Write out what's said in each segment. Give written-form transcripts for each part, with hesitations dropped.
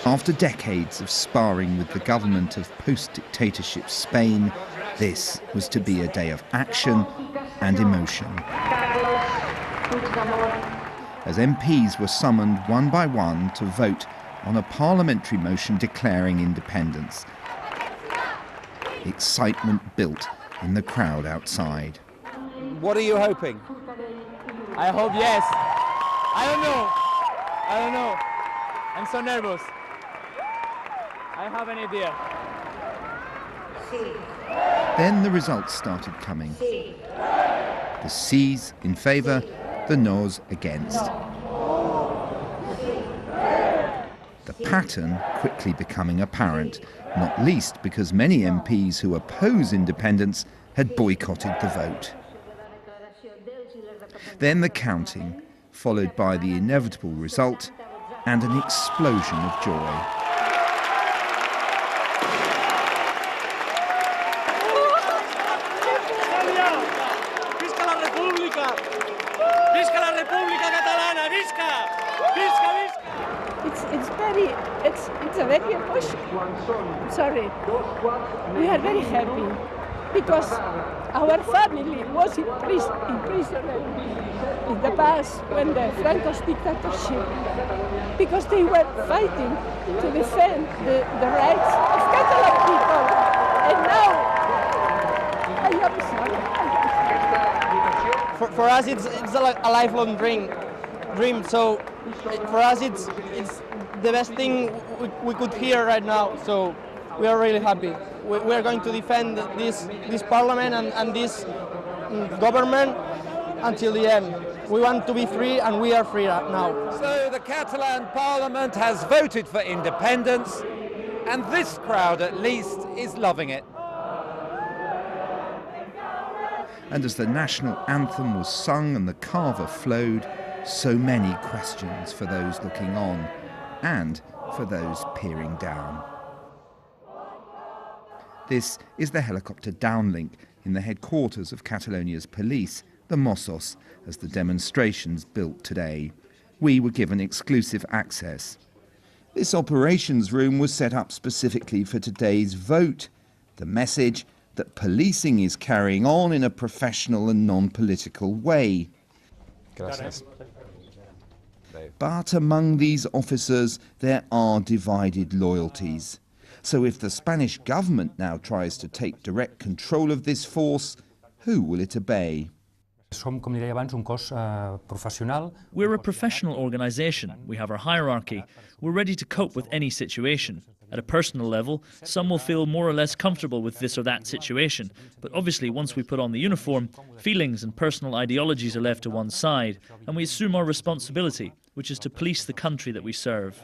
After decades of sparring with the government of post-dictatorship Spain, this was to be a day of action and emotion. As MPs were summoned one by one to vote on a parliamentary motion declaring independence, excitement built in the crowd outside. What are you hoping? I hope yes. I don't know. I'm so nervous. I have an idea. Then the results started coming. The C's in favour, the No's against. The pattern quickly becoming apparent, not least because many MPs who oppose independence had boycotted the vote. Then the counting, followed by the inevitable result and an explosion of joy. Visca la República! Visca la República Catalana! Visca! Visca, visca! It's a very emotional. Sorry. We are very happy because our family was in prison in the past when the Franco's dictatorship, because they were fighting to defend the rights of Catalan people. And now I am sorry. For us, it's a lifelong dream. So for us, it's the best thing we could hear right now. So we are really happy. We are going to defend this parliament and this government until the end. We want to be free, and we are free now. So the Catalan parliament has voted for independence, and this crowd at least is loving it. And as the national anthem was sung and the carver flowed, so many questions for those looking on and for those peering down. This is the helicopter downlink in the headquarters of Catalonia's police, the Mossos, as the demonstrations built today. We were given exclusive access. This operations room was set up specifically for today's vote. The message that policing is carrying on in a professional and non-political way. Gracias. But among these officers, there are divided loyalties. So if the Spanish government now tries to take direct control of this force, who will it obey? We're a professional organisation. We have our hierarchy. We're ready to cope with any situation. At a personal level, some will feel more or less comfortable with this or that situation. But obviously, once we put on the uniform, feelings and personal ideologies are left to one side, and we assume our responsibility, which is to police the country that we serve.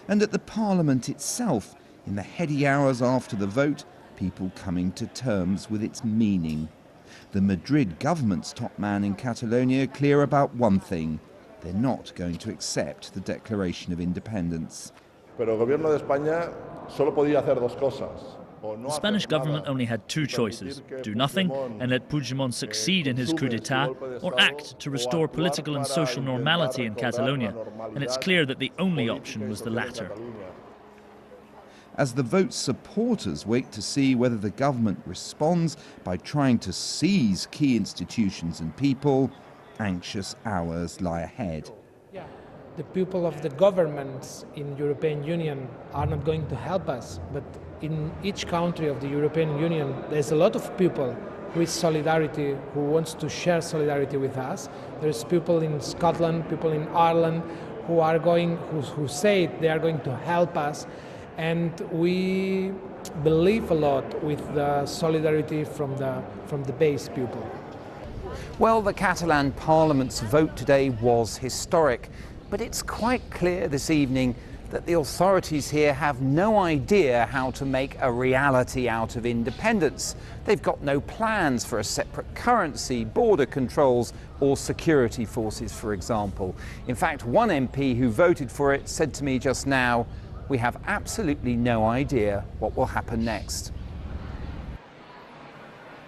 And at the Parliament itself, in the heady hours after the vote, people coming to terms with its meaning. The Madrid government's top man in Catalonia clear about one thing: they're not going to accept the Declaration of Independence. Pero el gobierno de España solo podía hacer dos cosas. The Spanish government only had two choices: do nothing and let Puigdemont succeed in his coup d'etat, or act to restore political and social normality in Catalonia. And it's clear that the only option was the latter. As the vote's supporters wait to see whether the government responds by trying to seize key institutions and people, anxious hours lie ahead. The people of the governments in the European Union are not going to help us, but in each country of the European Union there's a lot of people with solidarity who wants to share solidarity with us. There's people in Scotland, people in Ireland who say they are going to help us, and we believe a lot with the solidarity from the base people. Well, the Catalan Parliament's vote today was historic, but it's quite clear this evening that the authorities here have no idea how to make a reality out of independence. They've got no plans for a separate currency, border controls, or security forces, for example. In fact, one MP who voted for it said to me just now, "We have absolutely no idea what will happen next."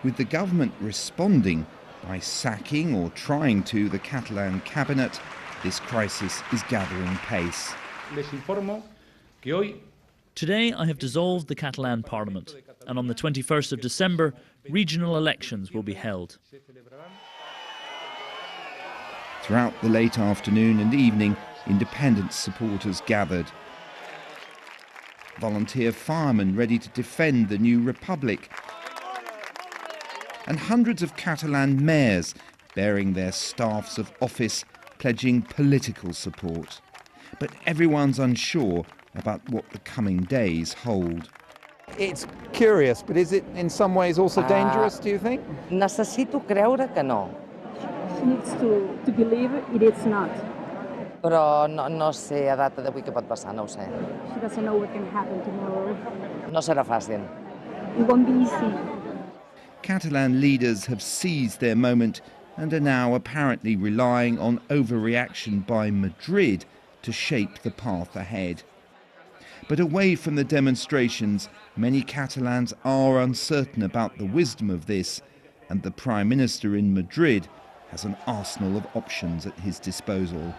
With the government responding by sacking or trying to the Catalan cabinet, this crisis is gathering pace. les informo que hoy Today I have dissolved the Catalan Parliament, and on the 21st of December, regional elections will be held. Throughout the late afternoon and evening, independence supporters gathered. Volunteer firemen ready to defend the new republic. And hundreds of Catalan mayors bearing their staffs of office, pledging political support. But everyone's unsure about what the coming days hold. It's curious, but is it in some ways also dangerous, do you think? Necessito creure que no. She needs to believe it is not. Però no sé a data d'avui què pot passar, no ho sé. She doesn't know what can happen tomorrow. No serà fàcil. It won't be easy. Catalan leaders have seized their moment and are now apparently relying on overreaction by Madrid to shape the path ahead. But away from the demonstrations, many Catalans are uncertain about the wisdom of this, and the Prime Minister in Madrid has an arsenal of options at his disposal.